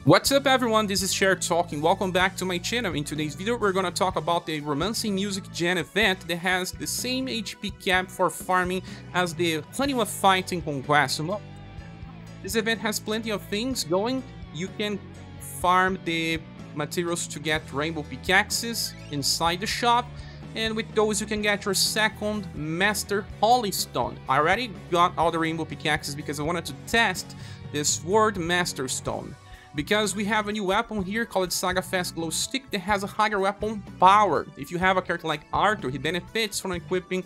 What's up everyone, this is Schirach talking. Welcome back to my channel. In today's video we're gonna talk about the Romancing Music Gen event that has the same HP cap for farming as the Anima fighting Conquest. This event has plenty of things going. You can farm the materials to get rainbow pickaxes inside the shop, and with those you can get your second Master Holy Stone. I already got all the rainbow pickaxes because I wanted to test this Sword Master Stone. Because we have a new weapon here called SaGa Fast Glow Stick that has a higher weapon power. If you have a character like Arthur, he benefits from equipping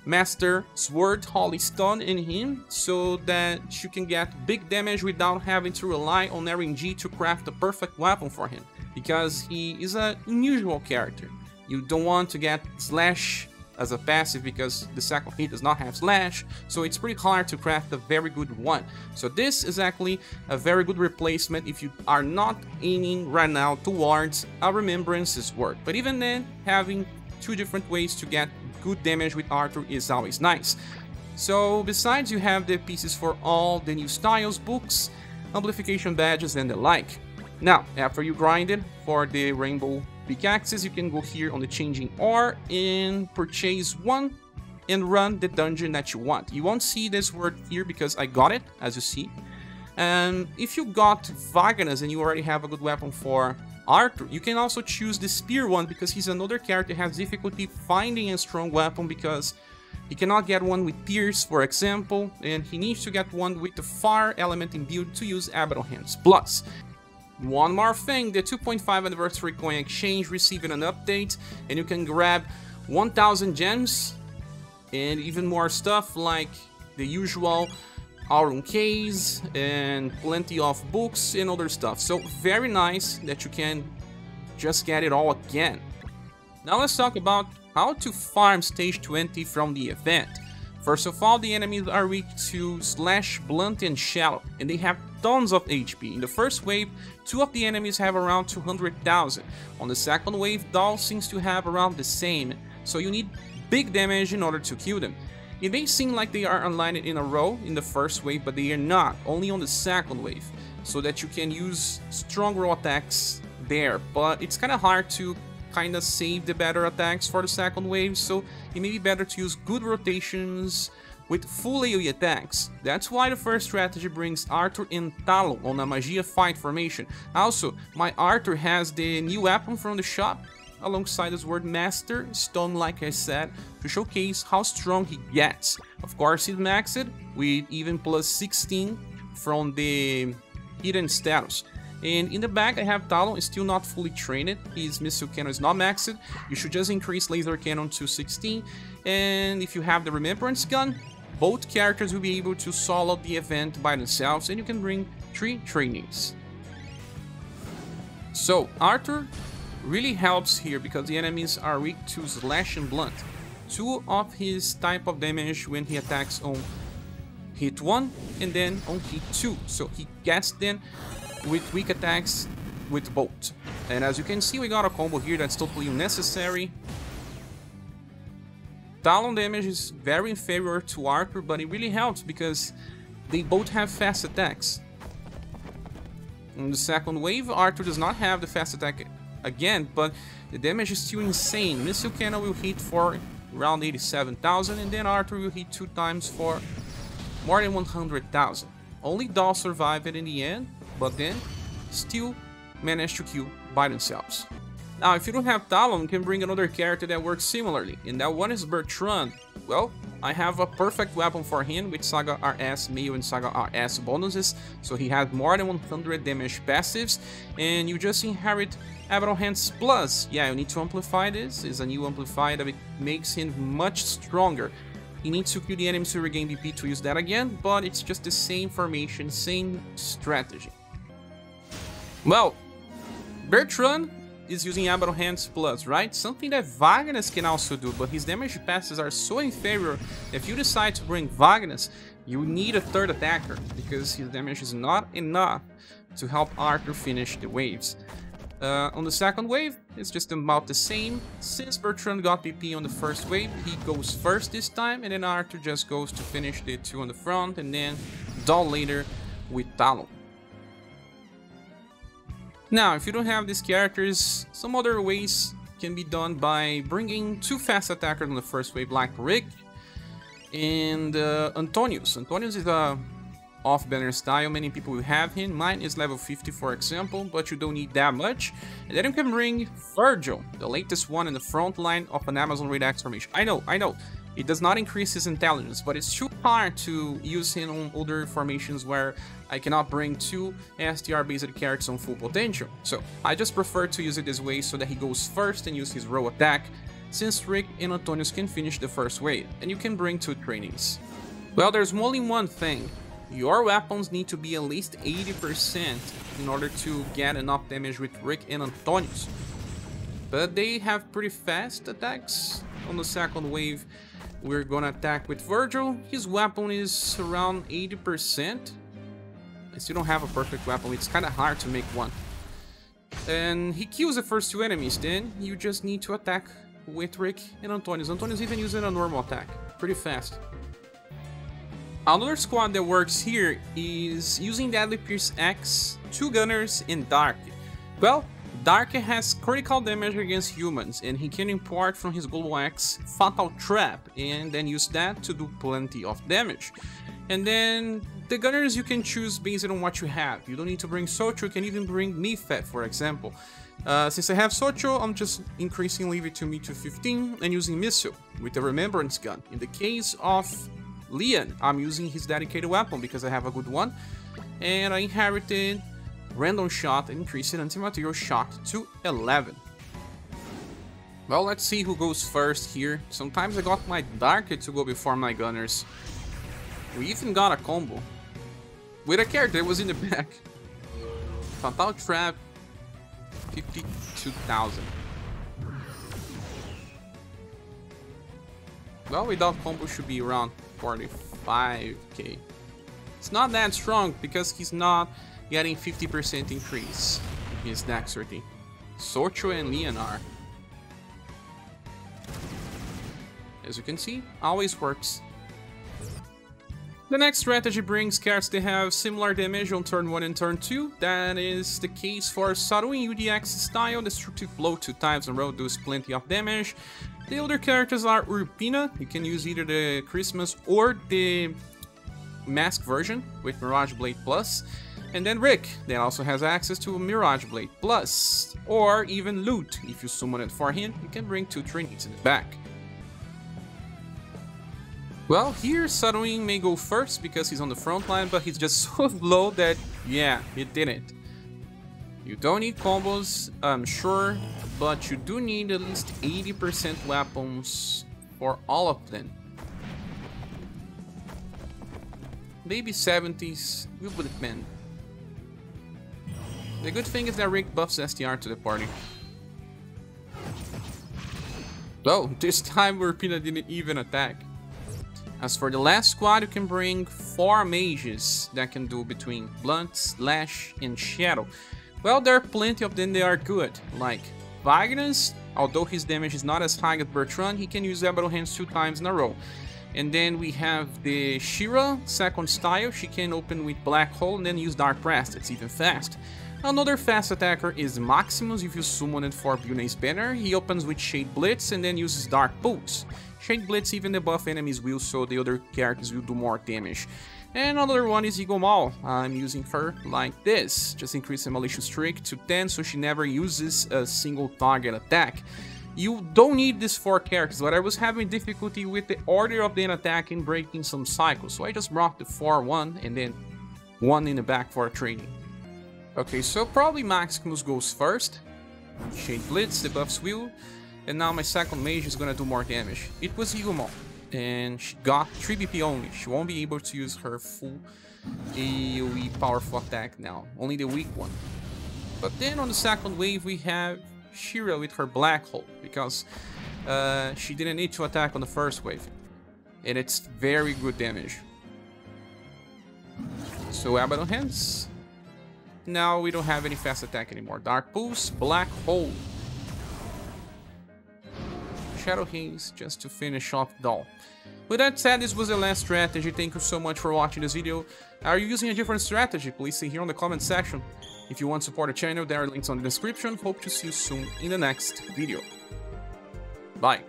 Master Sword Holy Stone in him so that you can get big damage without having to rely on RNG to craft the perfect weapon for him. Because he is an unusual character. You don't want to get Slash as a passive because the second hit does not have Slash, so it's pretty hard to craft a very good one. So this is actually a very good replacement if you are not aiming right now towards a Remembrance Sword. But even then, having two different ways to get good damage with Arthur is always nice. So besides, you have the pieces for all the new styles, books, amplification badges and the like. Now, after you grinded for the rainbow pickaxes, you can go here on the changing ore and purchase one and run the dungeon that you want. You won't see this word here because I got it, as you see. And if you got Wagnas and you already have a good weapon for Arthur, you can also choose the spear one because he's another character that has difficulty finding a strong weapon because he cannot get one with Pierce, for example, and he needs to get one with the Fire element in build to use Abaddon Hands. Plus, one more thing, the 2.5 anniversary coin exchange receiving an update, and you can grab 1000 gems and even more stuff like the usual Auron case and plenty of books and other stuff. So very nice that you can just get it all again. Now let's talk about how to farm stage 20 from the event. First of all, the enemies are weak to Slash, Blunt and Shallow, and they have tons of HP. In the first wave, 2 of the enemies have around 200,000. On the second wave, Doll seems to have around the same, so you need big damage in order to kill them. It may seem like they are aligned in a row in the first wave, but they are not, only on the second wave, so that you can use strong row attacks there, but it's kinda hard to kinda save the better attacks for the second wave, so it may be better to use good rotations with full AoE attacks. That's why the first strategy brings Arthur and Talon on a Magia fight formation. Also, my Arthur has the new weapon from the shop alongside his Sword Master Stone, like I said, to showcase how strong he gets. Of course, he's maxed with even plus 16 from the hidden status. And in the back I have Talon, still not fully trained. His missile cannon is not maxed. You should just increase laser cannon to 16. And if you have the Remembrance gun, both characters will be able to solo the event by themselves, and you can bring 3 trainees. So Arthur really helps here because the enemies are weak to Slash and Blunt, 2 of his type of damage when he attacks on hit 1 and then on hit 2. So he gets them with weak attacks with both. And as you can see, we got a combo here that's totally unnecessary. Talon damage is very inferior to Arthur, but it really helps because they both have fast attacks. In the second wave, Arthur does not have the fast attack again, but the damage is still insane. Missile cannon will hit for around 87,000, and then Arthur will hit 2 times for more than 100,000. Only Doll survived it in the end, but then still managed to kill by themselves. Now, if you don't have Talon, you can bring another character that works similarly, and that one is Bertrand. Well, I have a perfect weapon for him with SaGa RS Mail and SaGa RS bonuses, so he has more than 100 damage passives, and you just inherit Abaddon Hands Plus. Yeah, you need to amplify this. It's a new amplifier that makes him much stronger. He needs to kill the enemies to regain BP to use that again, but it's just the same formation, same strategy. Well, Bertrand is using Abaddon Hands Plus, right? Something that Wagnas can also do, but his damage passes are so inferior that if you decide to bring Wagnas, you need a third attacker, because his damage is not enough to help Arthur finish the waves. On the second wave, it's just about the same. Since Bertrand got BP on the first wave, he goes first this time, and then Arthur just goes to finish the 2 on the front, and then Doll later with Talon. Now, if you don't have these characters, some other ways can be done by bringing 2 fast attackers on the first wave, like Rick and Antonius. Antonius is a off-banner style, many people will have him. Mine is level 50, for example, but you don't need that much. And then you can bring Virgil, the latest one in the front line of an Amazon Raid X formation. I know, it does not increase his intelligence, but it's too hard to use him on other formations where I cannot bring 2 STR-based characters on full potential. So I just prefer to use it this way so that he goes first and use his row attack, since Rick and Antonius can finish the first wave, and you can bring 2 trainees. Well, there's only one thing. Your weapons need to be at least 80% in order to get enough damage with Rick and Antonius. But they have pretty fast attacks. On the second wave, we're gonna attack with Virgil. His weapon is around 80%. I still don't have a perfect weapon, it's kinda hard to make one. And he kills the first 2 enemies, then you just need to attack with Rick and Antonius. Antonius even using a normal attack, pretty fast. Another squad that works here is using Deadly Pierce X, 2 gunners, and Darque. Well, Darque has critical damage against humans, and he can import from his Global X Fatal Trap, and then use that to do plenty of damage. And then the gunners you can choose based on what you have. You don't need to bring So-Cho, you can even bring Mifet, for example. Since I have So-Cho, I'm just increasing Leave It To Me to 15 and using Missile with the Remembrance Gun. In the case of Leon, I'm using his dedicated weapon because I have a good one, and I inherited Random Shot and increased anti-material shot to 11. Well, let's see who goes first here. Sometimes I got my Darque to go before my gunners. We even got a combo with a character that was in the back. Fatal Trap, 52,000. Well, without combo should be around 45k. It's not that strong because he's not getting 50% increase in his dexterity. So-Cho and Leon are. As you can see, always works. The next strategy brings cards that have similar damage on turn 1 and turn 2. That is the case for Saruin UDX style. Destructive Blow 2 times in a row does plenty of damage. The other characters are Urpina. You can use either the xMas or the Mask version with Mirage Blade Plus. And then Rick, that also has access to a Mirage Blade Plus. Or even Loot. If you summon it for him, you can bring 2 Trainees in the back. Well, here Saruin may go first because he's on the front line, but he's just so low that, yeah, he didn't. You don't need combos, I'm sure, but you do need at least 80% weapons for all of them. Maybe 70s, will depend. The good thing is that Rick buffs STR to the party. Oh, this time Urpina didn't even attack. As for the last squad, you can bring 4 mages that can do between Blunt, Slash, and Shadow. Well, there are plenty of them that are good, like Wagnas. Although his damage is not as high as Bertrand, he can use Battle Hands 2 times in a row. And then we have the Schirach, second style. She can open with Black Hole and then use Dark Press, it's even fast. Another fast attacker is Maximus. If you summon it for Bune's banner, he opens with Shade Blitz and then uses Dark Pulse. Shade Blitz even debuff enemies will, so the other characters will do more damage. And another one is Igomahl. I'm using her like this. Just increase the Malicious Streak to 10 so she never uses a single target attack. You don't need these 4 characters, but I was having difficulty with the order of the attack and breaking some cycles, so I just brought the 4-1 and then 1 in the back for a training. Okay, so probably Maximus goes first. Shade Blitz, the buffs will. And now my second mage is gonna do more damage. It was Igomahl, and she got 3 BP only. She won't be able to use her full AoE powerful attack now, only the weak one. But then on the second wave we have Schirach with her Black Hole, because she didn't need to attack on the first wave. And it's very good damage. So Battle Hands. Now we don't have any fast attack anymore. Dark Pulse, Black Hole. Shadow Haze just to finish off Doll. With that said, this was the last strategy. Thank you so much for watching this video. Are you using a different strategy? Please say here on the comment section. If you want to support the channel, there are links on the description. Hope to see you soon in the next video. Bye.